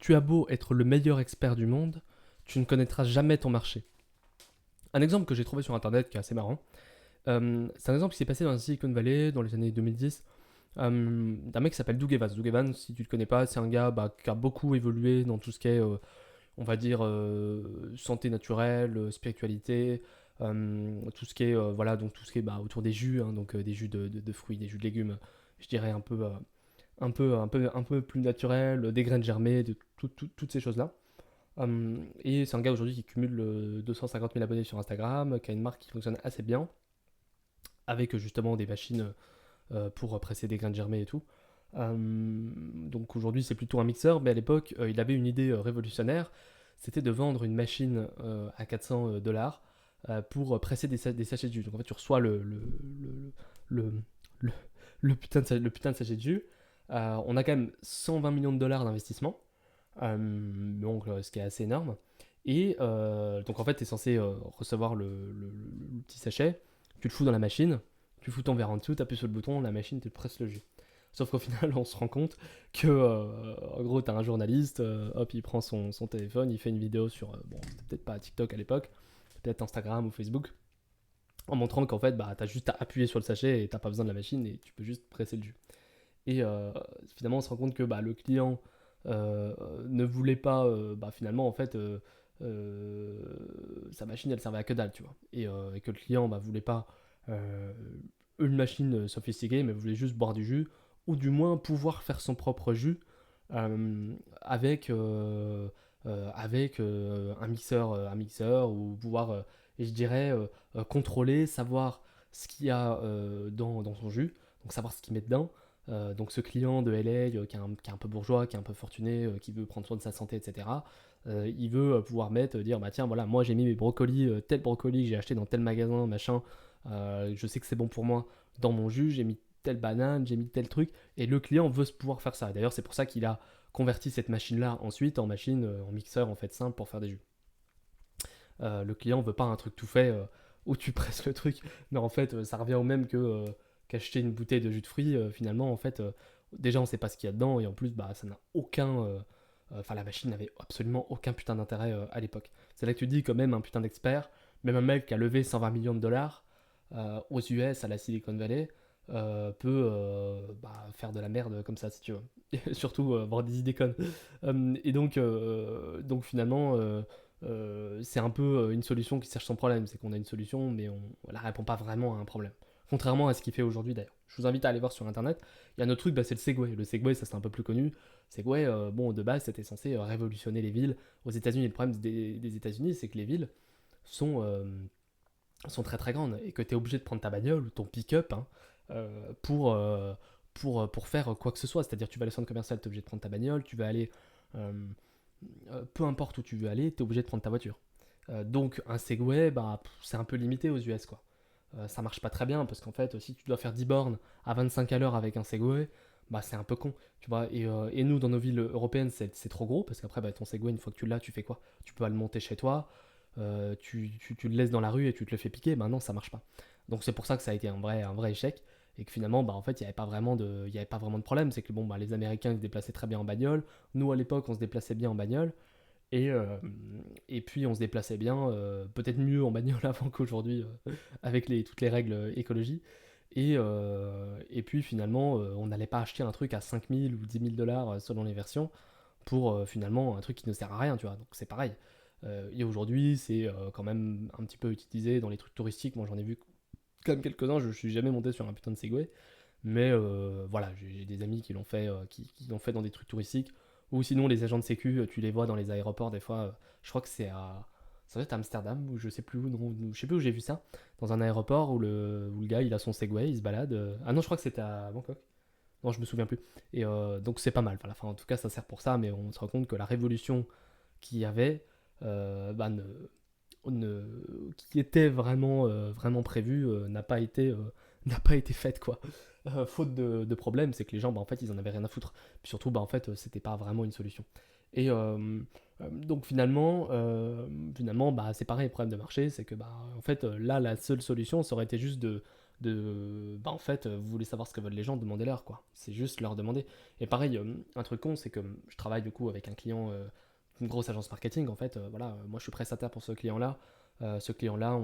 tu as beau être le meilleur expert du monde, tu ne connaîtras jamais ton marché. Un exemple que j'ai trouvé sur internet qui est assez marrant, c'est un exemple qui s'est passé dans la Silicon Valley dans les années 2010, d'un mec qui s'appelle Doug Evans. Doug Evans, si tu le connais pas, c'est un gars qui a beaucoup évolué dans tout ce qui est, on va dire, santé naturelle, spiritualité, tout ce qui est, voilà, donc tout ce qui est autour des jus, hein, donc des jus de fruits, des jus de légumes, je dirais un peu plus naturel, des graines germées, toutes ces choses-là. Et c'est un gars aujourd'hui qui cumule 250 000 abonnés sur Instagram, qui a une marque qui fonctionne assez bien, avec justement des machines pour presser des graines germées et tout. Donc aujourd'hui c'est plutôt un mixeur, mais à l'époque il avait une idée révolutionnaire, c'était de vendre une machine à 400 dollars pour presser des sachets de jus. Donc en fait tu reçois le, le, le putain de sachet de jus. On a quand même 120 millions de dollars d'investissement, donc ce qui est assez énorme. Et donc en fait tu es censé recevoir le petit sachet, tu le fous dans la machine, tu fous ton verre en dessous, tu appuies sur le bouton, la machine te presse le jus. Sauf qu'au final, on se rend compte que, en gros, t'as un journaliste, hop, il prend son téléphone, il fait une vidéo sur, bon, c'était peut-être pas TikTok à l'époque, peut-être Instagram ou Facebook, en montrant qu'en fait, bah, t'as juste à appuyer sur le sachet et t'as pas besoin de la machine et tu peux juste presser le jus. Et finalement, on se rend compte que bah, le client ne voulait pas, finalement, en fait, euh, sa machine, elle servait à que dalle, tu vois. Et que le client voulait pas euh, une machine sophistiquée, mais voulait juste boire du jus, ou du moins pouvoir faire son propre jus avec, un mixeur, ou pouvoir, et je dirais, contrôler, savoir ce qu'il y a dans son jus, donc savoir ce qu'il met dedans. Donc ce client de LA qui est un peu bourgeois, qui est un peu fortuné, qui veut prendre soin de sa santé, etc. Il veut pouvoir mettre, dire bah tiens voilà moi j'ai mis mes brocolis, tel brocoli que j'ai acheté dans tel magasin, machin, je sais que c'est bon pour moi dans mon jus, j'ai mis telle banane, j'ai mis tel truc, et le client veut se pouvoir faire ça. D'ailleurs c'est pour ça qu'il a converti cette machine là ensuite en machine, en mixeur en fait simple pour faire des jus. Le client veut pas un truc tout fait où tu presses le truc. Mais en fait, ça revient au même que qu'acheter une bouteille de jus de fruits. Finalement, en fait, déjà, on sait pas ce qu'il y a dedans et en plus, bah, ça n'a aucun. Enfin, la machine n'avait absolument aucun putain d'intérêt à l'époque. C'est là que tu dis, quand même, un putain d'expert, même un mec qui a levé 120 millions de dollars aux US, à la Silicon Valley, peut faire de la merde comme ça, si tu veux. Et surtout avoir des idées connes. Donc finalement, c'est un peu une solution qui cherche son problème. C'est qu'on a une solution, mais on ne la répond pas vraiment à un problème. Contrairement à ce qu'il fait aujourd'hui d'ailleurs. Je vous invite à aller voir sur internet. Il y a un autre truc, c'est le Segway. Le Segway, ça c'est un peu plus connu. Segway, bon, de base, c'était censé révolutionner les villes aux États-Unis. Le problème des États-Unis, c'est que les villes sont, sont très très grandes et que tu es obligé de prendre ta bagnole ou ton pick-up hein, euh, pour, euh, pour faire quoi que ce soit. C'est-à-dire, tu vas aller au centre commercial, tu es obligé de prendre ta bagnole, tu vas aller euh, peu importe où tu veux aller, tu es obligé de prendre ta voiture. Donc un Segway, c'est un peu limité aux US quoi. Ça marche pas très bien parce qu'en fait, si tu dois faire 10 bornes à 25 à l'heure avec un Segway, c'est un peu con. Tu vois, et nous, dans nos villes européennes, c'est trop gros parce qu'après, ton Segway, une fois que tu l'as, tu fais quoi? Tu peux le monter chez toi, tu le laisses dans la rue et tu te le fais piquer. Non, ça marche pas. Donc c'est pour ça que ça a été un vrai échec et que finalement, en fait, il n'y avait pas vraiment de problème. C'est que les Américains ils se déplaçaient très bien en bagnole. Nous, à l'époque, on se déplaçait bien en bagnole. Et, euh, et puis on se déplaçait bien, peut-être mieux en bagnole avant qu'aujourd'hui, avec toutes les règles écologie. Et puis finalement, on n'allait pas acheter un truc à 5 000 ou 10 000 dollars selon les versions pour finalement un truc qui ne sert à rien, tu vois. Donc c'est pareil. Et aujourd'hui, c'est quand même un petit peu utilisé dans les trucs touristiques. Moi j'en ai vu comme quelques-uns, je suis jamais monté sur un putain de Segway. Mais voilà, j'ai des amis qui l'ont fait, qui l'ont fait dans des trucs touristiques. Ou sinon, les agents de sécu, tu les vois dans les aéroports des fois. Je crois que c'est à. Ça doit être à Amsterdam, ou je sais plus où, non, je sais plus où j'ai vu ça. Dans un aéroport où le gars il a son Segway, il se balade. Ah non, je crois que c'était à Bangkok. Non, je me souviens plus. Et donc c'est pas mal. Voilà. Enfin, en tout cas, ça sert pour ça, mais on se rend compte que la révolution qu'il y avait, qui était vraiment, vraiment prévue, n'a pas été faite, quoi. Faute de problème, c'est que les gens, en fait, ils en avaient rien à foutre. Puis surtout, en fait, c'était pas vraiment une solution. Et donc finalement c'est pareil, le problème de marché, c'est que en fait, là, la seule solution, ça aurait été juste En fait, vous voulez savoir ce que veulent les gens, demandez-leur, quoi. C'est juste leur demander. Et pareil, un truc con, c'est que je travaille du coup avec un client, une grosse agence marketing, en fait. Voilà, moi je suis prestataire pour ce client-là. Ce client-là,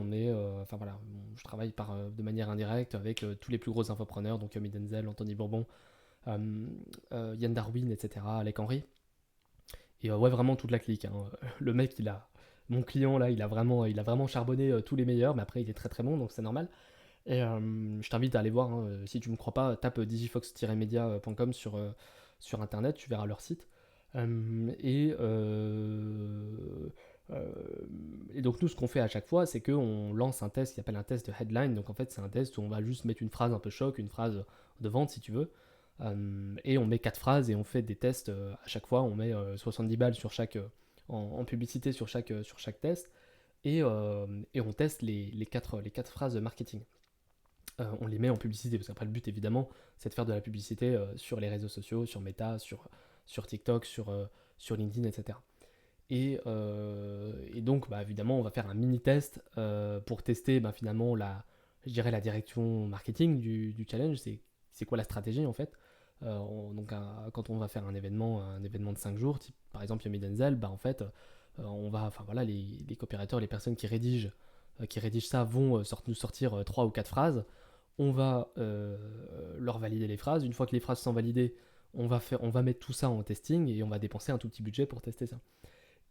enfin voilà, je travaille de manière indirecte avec tous les plus gros infopreneurs, donc Yomi Denzel, Anthony Bourbon, euh, Yann Darwin, etc., Alec Henry. Et ouais, vraiment toute la clique, hein. Le mec, mon client là, il a vraiment charbonné tous les meilleurs, mais après il est très très bon, donc c'est normal. Et je t'invite à aller voir, hein, si tu me crois pas, tape digifox-media.com sur internet, tu verras leur site. Et, euh, et donc nous, ce qu'on fait à chaque fois, c'est qu'on lance un test qui s'appelle un test de headline. Donc en fait, c'est un test où on va juste mettre une phrase un peu choc, une phrase de vente si tu veux. Et on met quatre phrases et on fait des tests à chaque fois. On met 70 balles en publicité sur chaque test. Et on teste les quatre phrases de marketing. On les met en publicité, parce qu'après le but évidemment c'est de faire de la publicité sur les réseaux sociaux, sur Meta, sur TikTok, sur LinkedIn, etc. Et donc bah, évidemment on va faire un mini test pour tester finalement je dirais la direction marketing du challenge, c'est quoi la stratégie en fait. Donc quand on va faire un événement de 5 jours, type, par exemple Yomi Denzel, bah, en fait on va, enfin voilà, les coopérateurs, les personnes qui rédigent ça vont nous sortir 3 ou 4 phrases. On va leur valider les phrases. Une fois que les phrases sont validées, on va mettre tout ça en testing et on va dépenser un tout petit budget pour tester ça.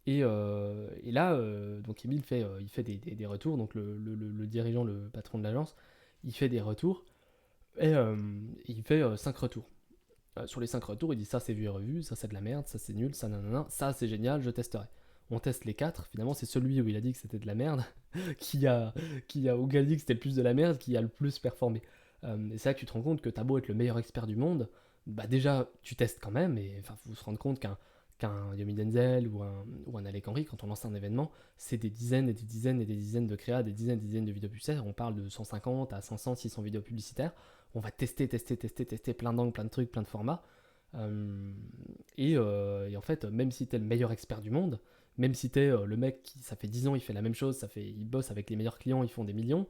Et là, donc Emile il fait des retours. Donc le dirigeant, le patron de l'agence, il fait des retours et il fait 5 retours. Sur les 5 retours, il dit ça c'est vu et revu, ça c'est de la merde, ça c'est nul, ça nanana, ça c'est génial, je testerai. On teste les 4, finalement c'est celui où il a dit que c'était de la merde où il a dit que c'était le plus de la merde qui a le plus performé. Et c'est là que tu te rends compte que t'as beau être le meilleur expert du monde, bah déjà tu testes quand même, et enfin faut se rendre compte qu'un Yomi Denzel ou un Alec Henry, quand on lance un événement, c'est des dizaines et des dizaines et des dizaines de créas, des dizaines et des dizaines de vidéos publicitaires. On parle de 150 à 500, 600 vidéos publicitaires. On va tester, tester, tester, tester plein d'angles, plein de trucs, plein de formats. Et en fait, même si t'es le meilleur expert du monde, même si t'es le mec qui, ça fait 10 ans, il fait la même chose, il bosse avec les meilleurs clients, ils font des millions,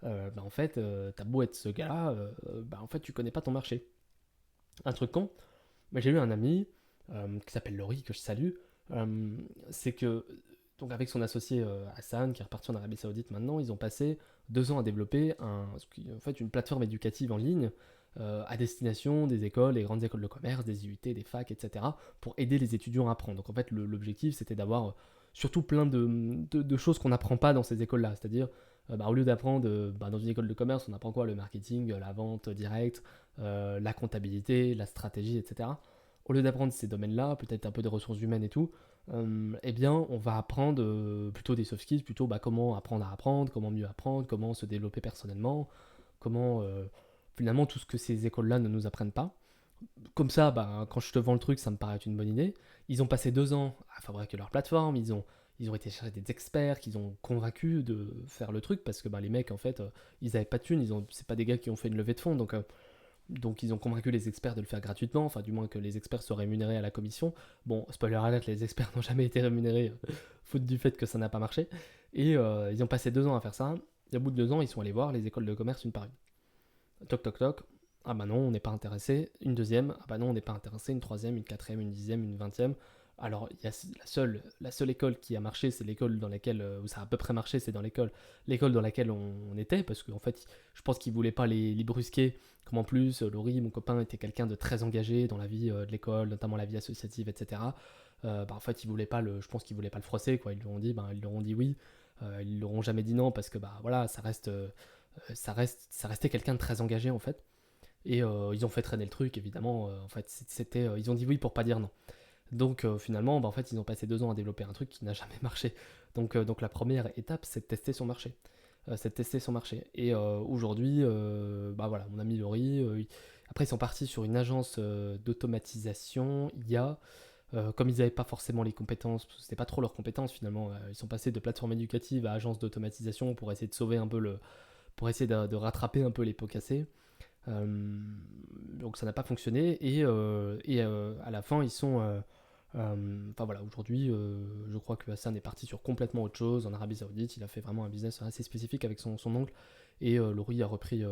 en fait, t'as beau être ce gars-là, en fait, tu connais pas ton marché. Un truc con, j'ai eu un ami qui s'appelle Laurie, que je salue, euh, c'est que, donc avec son associé Hassan, qui est reparti en Arabie Saoudite maintenant, ils ont passé 2 ans à développer en fait, une plateforme éducative en ligne à destination des écoles, des grandes écoles de commerce, des IUT, des facs, etc., pour aider les étudiants à apprendre. Donc en fait, l'objectif, c'était d'avoir surtout plein de choses qu'on n'apprend pas dans ces écoles-là. C'est-à-dire, au lieu d'apprendre dans une école de commerce, on apprend quoi? Le marketing, la vente directe, la comptabilité, la stratégie, etc. Au lieu d'apprendre ces domaines-là, peut-être un peu des ressources humaines et tout, eh bien, on va apprendre plutôt des soft skills, plutôt comment apprendre à apprendre, comment mieux apprendre, comment se développer personnellement, comment finalement tout ce que ces écoles-là ne nous apprennent pas. Comme ça, quand je te vends le truc, ça me paraît être une bonne idée. Ils ont passé 2 ans à fabriquer leur plateforme, ils ont été chercher des experts qu'ils ont convaincus de faire le truc parce que les mecs, en fait, ils avaient pas de thunes, c'est pas des gars qui ont fait une levée de fonds, donc ils ont convaincu les experts de le faire gratuitement, enfin du moins que les experts soient rémunérés à la commission. Bon, spoiler alert, les experts n'ont jamais été rémunérés, faute du fait que ça n'a pas marché. Et ils ont passé 2 ans à faire ça, et au bout de 2 ans, ils sont allés voir les écoles de commerce une par une. Toc toc toc, ah bah non, on n'est pas intéressé. Une deuxième, ah bah non, on n'est pas intéressé. Une troisième, une quatrième, une dixième, une vingtième. Alors, il y a la seule école qui a marché, c'est l'école dans laquelle, où ça a à peu près marché, c'est dans l'école dans laquelle on était, parce qu'en fait, je pense qu'ils voulaient pas les brusquer. Comme en plus, Laurie, mon copain, était quelqu'un de très engagé dans la vie de l'école, notamment la vie associative, etc. En fait, je pense qu'ils voulaient pas le froisser, quoi. Ils lui ont dit oui. Ils leur ont jamais dit non parce que voilà, ça restait quelqu'un de très engagé en fait. Et ils ont fait traîner le truc, évidemment. En fait, ils ont dit oui pour pas dire non. Donc finalement, en fait, ils ont passé 2 ans à développer un truc qui n'a jamais marché. Donc la première étape, c'est de tester son marché. Et aujourd'hui, voilà, mon ami Laurie, après ils sont partis sur une agence d'automatisation IA. Comme ils n'avaient pas forcément les compétences, parce que c'était pas trop leurs compétences finalement, ils sont passés de plateforme éducative à agence d'automatisation pour essayer de sauver un peu pour essayer de rattraper un peu les pots cassés. Donc ça n'a pas fonctionné et à la fin ils sont enfin voilà, aujourd'hui je crois que Hassan est parti sur complètement autre chose en Arabie Saoudite. Il a fait vraiment un business assez spécifique avec son oncle et Laurie a repris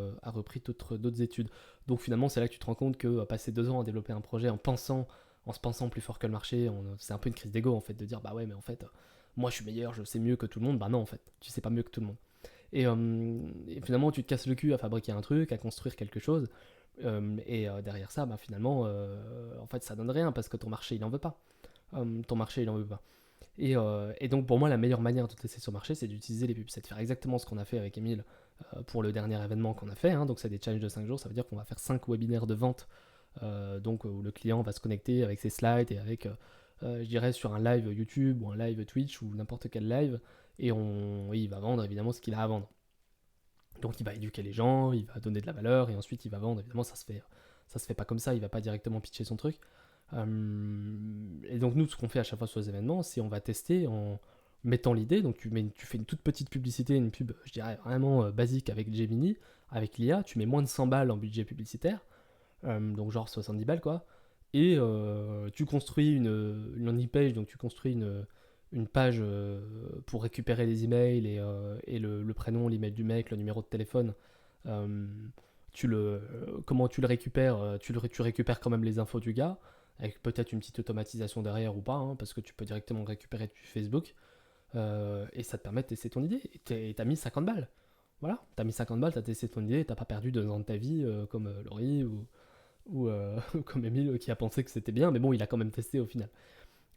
d'autres études. Donc finalement, c'est là que tu te rends compte que passer 2 ans à développer un projet en se pensant plus fort que le marché, c'est un peu une crise d'ego en fait, de dire bah ouais, mais en fait, moi je suis meilleur, je sais mieux que tout le monde. Bah non, en fait, tu sais pas mieux que tout le monde. Et finalement, tu te casses le cul à fabriquer un truc, à construire quelque chose. Derrière ça, bah, finalement, en fait, ça donne rien parce que ton marché, il en veut pas. Ton marché, il en veut pas. Et donc, pour moi, la meilleure manière de tester sur marché, c'est d'utiliser les pubs. C'est de faire exactement ce qu'on a fait avec Emile pour le dernier événement qu'on a fait. Hein. Donc, c'est des challenges de 5 jours. Ça veut dire qu'on va faire 5 webinaires de vente. Donc, où le client va se connecter avec ses slides et avec, je dirais, sur un live YouTube ou un live Twitch ou n'importe quel live. Il va vendre évidemment ce qu'il a à vendre. Donc il va éduquer les gens, il va donner de la valeur et ensuite il va vendre. Évidemment, ça se fait pas comme ça. Il va pas directement pitcher son truc. Et donc nous, ce qu'on fait à chaque fois sur les événements, c'est on va tester en mettant l'idée. Donc tu fais une toute petite publicité, une pub, je dirais vraiment basique avec Gemini, avec l'IA. Tu mets moins de 100 balles en budget publicitaire, donc genre 70 balles quoi. Et tu construis une landing page, donc tu construis une page pour récupérer les emails et le prénom, l'email du mec, le numéro de téléphone. Euh, Comment tu le récupères tu récupères quand même les infos du gars, avec peut-être une petite automatisation derrière ou pas, hein, parce que tu peux directement récupérer depuis Facebook. Et ça te permet de tester ton idée. Et t'as mis 50 balles. Voilà, t'as mis 50 balles, t'as testé ton idée, t'as pas perdu 2 ans de ta vie comme Laurie ou comme Emile qui a pensé que c'était bien, mais bon, il a quand même testé au final.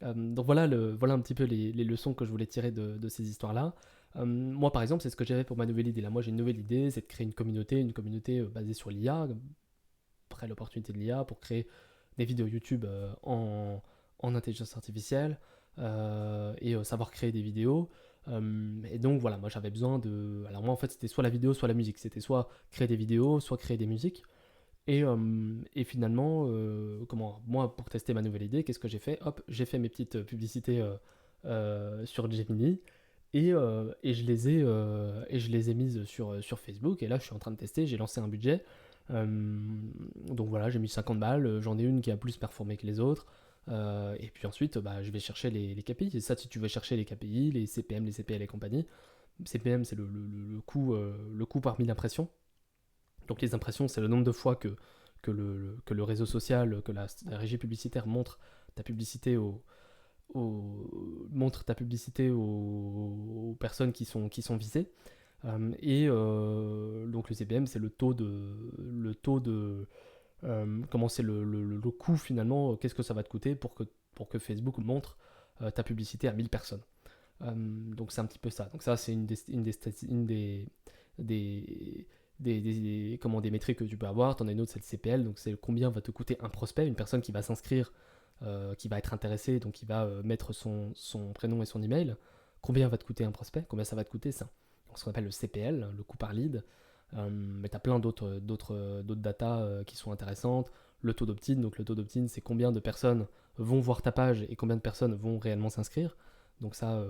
Donc voilà un petit peu les leçons que je voulais tirer de ces histoires-là. Moi, par exemple, c'est ce que j'avais pour ma nouvelle idée. Là, moi, j'ai une nouvelle idée, c'est de créer une communauté basée sur l'IA, après l'opportunité de l'IA, pour créer des vidéos YouTube en intelligence artificielle et savoir créer des vidéos. Et donc voilà, moi j'avais besoin de... Alors moi en fait c'était soit la vidéo, soit la musique. C'était soit créer des vidéos, soit créer des musiques. Et finalement, moi, pour tester ma nouvelle idée, qu'est-ce que j'ai fait? Hop, j'ai fait mes petites publicités sur Gemini et je les ai mises sur Facebook. Et là, je suis en train de tester. J'ai lancé un budget. Euh, donc voilà, j'ai mis 50 balles. J'en ai une qui a plus performé que les autres. Et puis ensuite, bah, je vais chercher les KPI. Et ça, si tu veux chercher les KPI, les CPM, les CPL et compagnie. CPM, c'est le coût par 1000 impressions. Donc les impressions, c'est le nombre de fois que le réseau social, que la régie publicitaire montre ta publicité aux personnes qui sont visées. Donc le CPM, c'est comment c'est le coût finalement, qu'est-ce que ça va te coûter pour que Facebook montre ta publicité à 1000 personnes. Donc c'est un petit peu ça. Donc ça, c'est des, des métriques que tu peux avoir. Tu en as une autre, c'est le CPL, donc c'est combien va te coûter un prospect, une personne qui va s'inscrire, qui va être intéressée, donc qui va mettre son prénom et son email. Combien va te coûter un prospect? Combien ça va te coûter ça? Donc, ce qu'on appelle le CPL, le coût par lead. Mais tu as plein d'autres datas qui sont intéressantes. Le taux d'opt-in, donc le taux d'opt-in, c'est combien de personnes vont voir ta page et combien de personnes vont réellement s'inscrire. Donc ça,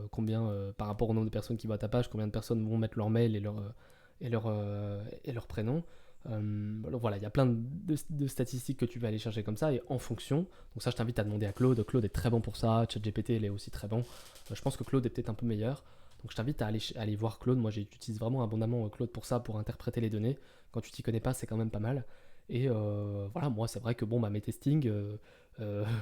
par rapport au nombre de personnes qui voient ta page, combien de personnes vont mettre leur mail et leur prénom. Donc voilà, il y a plein de statistiques que tu vas aller chercher comme ça et en fonction. Donc ça, je t'invite à demander à Claude. Claude est très bon pour ça. ChatGPT, il est aussi très bon. Je pense que Claude est peut-être un peu meilleur. Donc je t'invite à aller voir Claude. Moi, j'utilise vraiment abondamment Claude pour ça, pour interpréter les données. Quand tu t'y connais pas, c'est quand même pas mal. Et voilà, moi, c'est vrai que bon, bah, mes testings,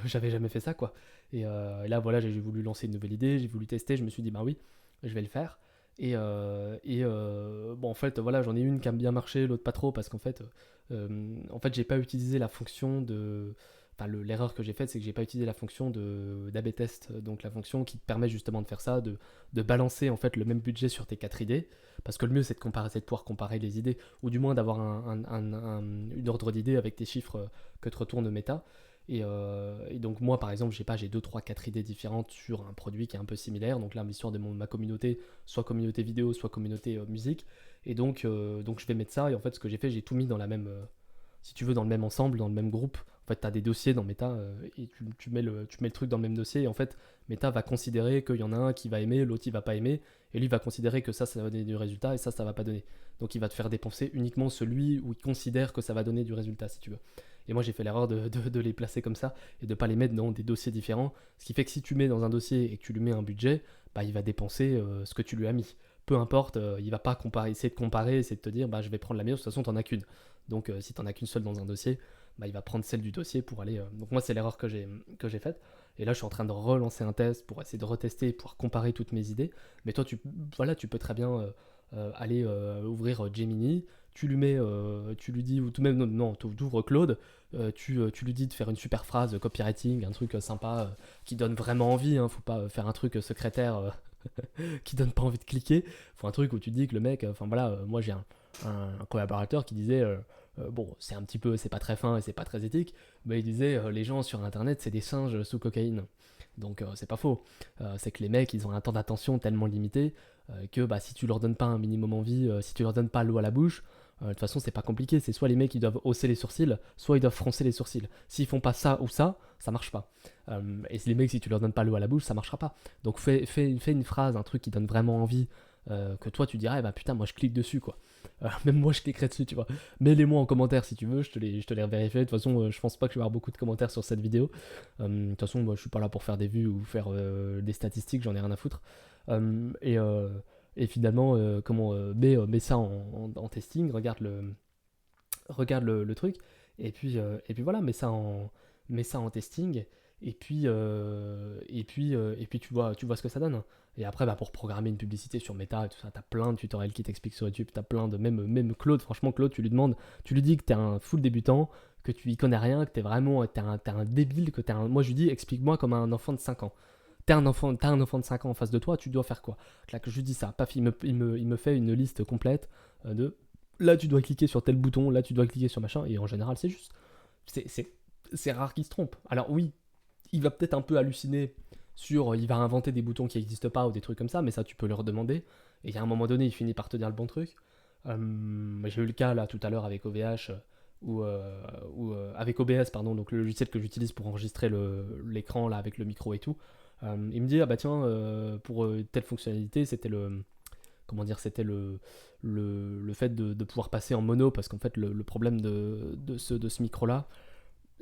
j'avais jamais fait ça, quoi. Et là, voilà, j'ai voulu lancer une nouvelle idée, j'ai voulu tester. Je me suis dit, bah oui, je vais le faire. Bon, en fait, voilà, j'en ai une qui a bien marché, l'autre pas trop, parce en fait, j'ai pas utilisé la fonction de. Enfin, l'erreur que j'ai faite, c'est que j'ai pas utilisé la fonction d'AB test, donc la fonction qui te permet justement de faire ça, de balancer en fait le même budget sur tes 4 idées, parce que le mieux c'est de pouvoir comparer les idées, ou du moins d'avoir une ordre d'idées avec tes chiffres que te retourne Meta. Et donc moi par exemple j'ai 2, 3, 4 idées différentes sur un produit qui est un peu similaire, donc là l'histoire de ma communauté, soit communauté vidéo, soit communauté musique, donc je vais mettre ça, et en fait ce que j'ai fait, j'ai tout mis dans la même, si tu veux, dans le même ensemble, dans le même groupe. En fait tu as des dossiers dans Meta, et tu mets le truc dans le même dossier, et en fait Meta va considérer qu'il y en a un qui va aimer, l'autre il va pas aimer, et lui va considérer que ça va donner du résultat, et ça va pas donner. Donc il va te faire dépenser uniquement celui où il considère que ça va donner du résultat, si tu veux. Et moi, j'ai fait l'erreur de les placer comme ça et de ne pas les mettre dans des dossiers différents. Ce qui fait que si tu mets dans un dossier et que tu lui mets un budget, bah, il va dépenser ce que tu lui as mis. peu importe, il va pas essayer de comparer, essayer de te dire, bah, je vais prendre la meilleure, de toute façon, t'en as qu'une. Donc, si t'en as qu'une seule dans un dossier, bah, il va prendre celle du dossier pour aller. Donc, moi, c'est l'erreur que j'ai faite. Et là, je suis en train de relancer un test pour essayer de retester, pour comparer toutes mes idées. Mais toi, voilà, tu peux très bien aller ouvrir Gemini. Tu lui dis, ou tout même, non, tu ouvres Claude, tu lui dis de faire une super phrase copywriting, un truc sympa qui donne vraiment envie. Faut pas faire un truc secrétaire qui donne pas envie de cliquer. Faut un truc où tu te dis que le mec, enfin voilà, moi j'ai un collaborateur qui disait, bon, c'est pas très fin et c'est pas très éthique, mais il disait, les gens sur internet c'est des singes sous cocaïne. Donc c'est pas faux. C'est que les mecs ils ont un temps d'attention tellement limité que bah, si tu leur donnes pas un minimum envie, si tu leur donnes pas l'eau à la bouche, de toute façon c'est pas compliqué. C'est soit les mecs ils doivent hausser les sourcils, soit ils doivent froncer les sourcils. S'ils font pas ça ou ça marche pas. Et les mecs si tu leur donnes pas l'eau à la bouche, ça marchera pas. Donc fais une phrase, un truc qui donne vraiment envie, que toi tu dirais, bah putain, moi je clique dessus quoi. Même moi je cliquerai dessus, tu vois. Mets-les-moi en commentaire si tu veux, je te les revérifierai. De toute façon, je pense pas que je vais avoir beaucoup de commentaires sur cette vidéo. De toute façon, moi je suis pas là pour faire des vues ou faire des statistiques, j'en ai rien à foutre. Euh, et, euh, et finalement, mets ça en testing, regarde le truc, et puis voilà, mets ça en testing, et puis tu vois ce que ça donne. Et après, bah, pour programmer une publicité sur Meta et tout ça, t'as plein de tutoriels qui t'expliquent sur YouTube, t'as plein de, même Claude, franchement, Claude, tu lui demandes, tu lui dis que t'es un full débutant, que tu y connais rien, que t'es un débile, moi je lui dis, explique-moi comme un enfant de 5 ans. T'as un enfant de 5 ans en face de toi, tu dois faire quoi? Là que je lui dis ça, paf, il me fait une liste complète de là tu dois cliquer sur tel bouton, là tu dois cliquer sur machin, et en général c'est juste. C'est rare qu'il se trompe. Alors oui, il va peut-être un peu halluciner il va inventer des boutons qui n'existent pas ou des trucs comme ça, mais ça tu peux leur demander, et à un moment donné il finit par te dire le bon truc. J'ai eu le cas là tout à l'heure avec OVH, avec OBS, pardon, donc le logiciel que j'utilise pour enregistrer l'écran là avec le micro et tout. Il me dit, ah bah tiens, pour telle fonctionnalité, c'était le fait de pouvoir passer en mono, parce qu'en fait le problème de ce micro là,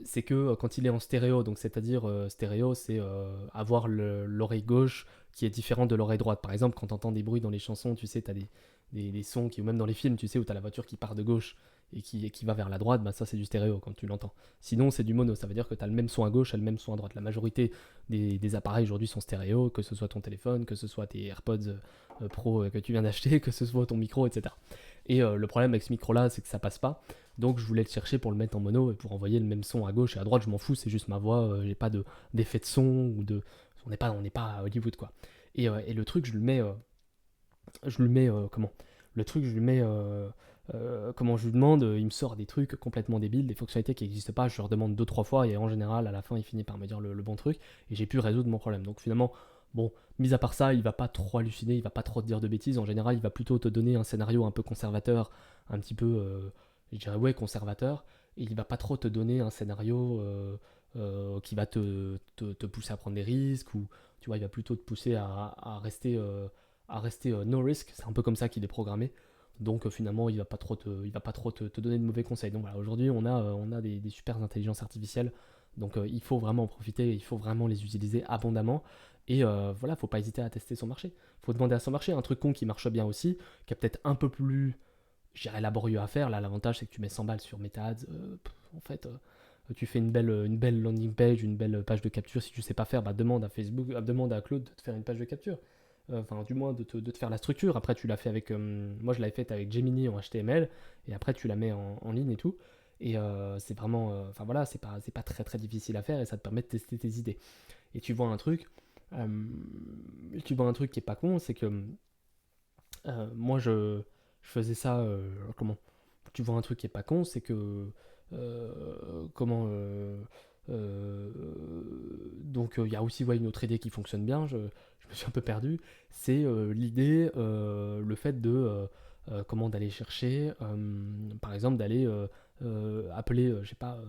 c'est que quand il est en stéréo, donc c'est-à-dire stéréo, c'est avoir l'oreille gauche qui est différente de l'oreille droite. Par exemple, quand tu entends des bruits dans les chansons, tu sais, tu as des sons ou même dans les films, tu sais, où tu as la voiture qui part de gauche et qui va vers la droite, bah ça c'est du stéréo quand tu l'entends. Sinon, c'est du mono, ça veut dire que tu as le même son à gauche et le même son à droite. La majorité des appareils aujourd'hui sont stéréo, que ce soit ton téléphone, que ce soit tes AirPods Pro que tu viens d'acheter, que ce soit ton micro, etc. Et le problème avec ce micro-là, c'est que ça passe pas. Donc je voulais le chercher pour le mettre en mono et pour envoyer le même son à gauche et à droite, je m'en fous, c'est juste ma voix, j'ai pas d'effet de son ou de. On n'est pas à Hollywood quoi. Et le truc, comment? Le truc, je lui mets. Comment je lui demande, il me sort des trucs complètement débiles, des fonctionnalités qui n'existent pas, je leur demande 2-3 fois et en général, à la fin, il finit par me dire le bon truc et j'ai pu résoudre mon problème. Donc finalement, bon, mis à part ça, il va pas trop halluciner, il va pas trop te dire de bêtises. En général, il va plutôt te donner un scénario un peu conservateur, un petit peu, je dirais, ouais, conservateur, et il va pas trop te donner un scénario qui va te pousser à prendre des risques, ou tu vois, il va plutôt te pousser à rester no risk. C'est un peu comme ça qu'il est programmé. Donc finalement, il va pas trop te donner de mauvais conseils. Donc voilà, aujourd'hui, on a des super intelligences artificielles. Donc il faut vraiment en profiter, il faut vraiment les utiliser abondamment. Et voilà, faut pas hésiter à tester son marché. Faut demander à son marché. Un truc con qui marche bien aussi, qui est peut-être un peu plus, je dirais, laborieux à faire. Là, l'avantage, c'est que tu mets 100 balles sur MetaAds. En fait, tu fais une belle landing page, une belle page de capture. Si tu sais pas faire, bah, demande à Facebook, demande à Claude de te faire une page de capture. Enfin, du moins de te faire la structure. Après, tu l'as fait avec. Moi, je l'avais faite avec Gemini en HTML, et après, tu la mets en ligne et tout. Et c'est vraiment. Enfin, voilà, c'est pas très très difficile à faire, et ça te permet de tester tes idées. Et euh, tu vois un truc qui est pas con, c'est que moi, je faisais ça. Comment? Tu vois un truc qui est pas con, c'est que. Comment. Donc, il y a aussi, ouais, une autre idée qui fonctionne bien. Je me suis un peu perdu. C'est l'idée, le fait comment d'aller chercher, par exemple, d'aller appeler, je sais pas,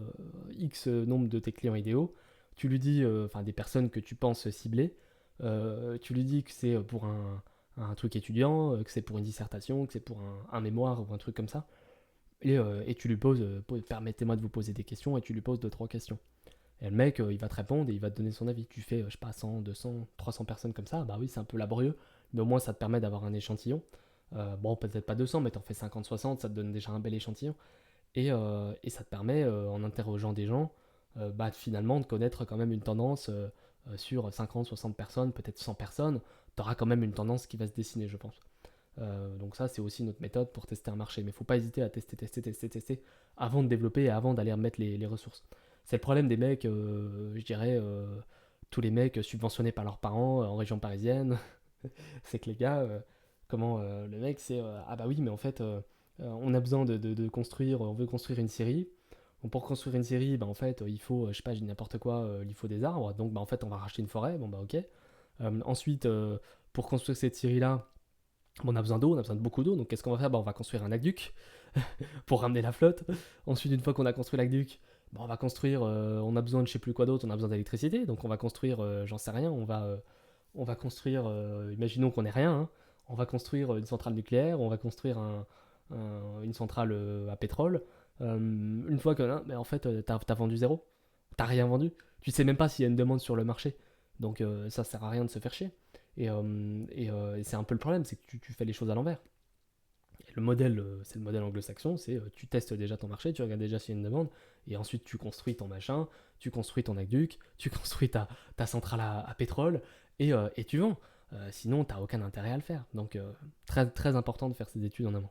X nombre de tes clients idéaux. Tu lui dis, enfin, des personnes que tu penses cibler. Tu lui dis que c'est pour un truc étudiant, que c'est pour une dissertation, que c'est pour un mémoire ou un truc comme ça. Et tu lui poses, permettez-moi de vous poser des questions, et tu lui poses 2-3 questions. Et le mec, il va te répondre et il va te donner son avis. Tu fais, je sais pas, 100, 200, 300 personnes comme ça, bah oui, c'est un peu laborieux, mais au moins ça te permet d'avoir un échantillon. Bon, peut-être pas 200, mais t'en fais 50-60, ça te donne déjà un bel échantillon. Et ça te permet, en interrogeant des gens, finalement de connaître quand même une tendance sur 50, 60 personnes, peut-être 100 personnes. Tu auras quand même une tendance qui va se dessiner, je pense. Donc ça, c'est aussi notre méthode pour tester un marché. Mais il ne faut pas hésiter à tester avant de développer et avant d'aller remettre les ressources. C'est le problème des mecs, je dirais, tous les mecs subventionnés par leurs parents en région parisienne. C'est que les gars, le mec, c'est ah bah oui, mais en fait, on a besoin de construire, on veut construire une série. Donc pour construire une série, bah en fait, il faut, je sais pas, je dis n'importe quoi, il faut des arbres. Donc bah en fait, on va racheter une forêt. Bon bah ok. Ensuite, pour construire cette série-là, on a besoin d'eau, on a besoin de beaucoup d'eau. Donc qu'est-ce qu'on va faire? Bah, on va construire un aqueduc pour ramener la flotte. Ensuite, une fois qu'on a construit l'aqueduc, bah, on va construire, on a besoin de je sais plus quoi d'autre, on a besoin d'électricité. Donc on va construire, j'en sais rien, on va construire, imaginons qu'on n'ait rien, hein. On va construire une centrale nucléaire, on va construire une centrale à pétrole. Une fois que là, mais en fait, t'as vendu zéro. T'as rien vendu. Tu sais même pas s'il y a une demande sur le marché. Donc ça sert à rien de se faire chier. Et c'est un peu le problème, c'est que tu fais les choses à l'envers. Et le modèle, c'est le modèle anglo-saxon, c'est tu testes déjà ton marché, tu regardes déjà s'il y a une demande, et ensuite tu construis ton machin, tu construis ton aqueduc, tu construis ta centrale à pétrole, et tu vends. Sinon, t'as aucun intérêt à le faire. Donc très, très important de faire ces études en amont.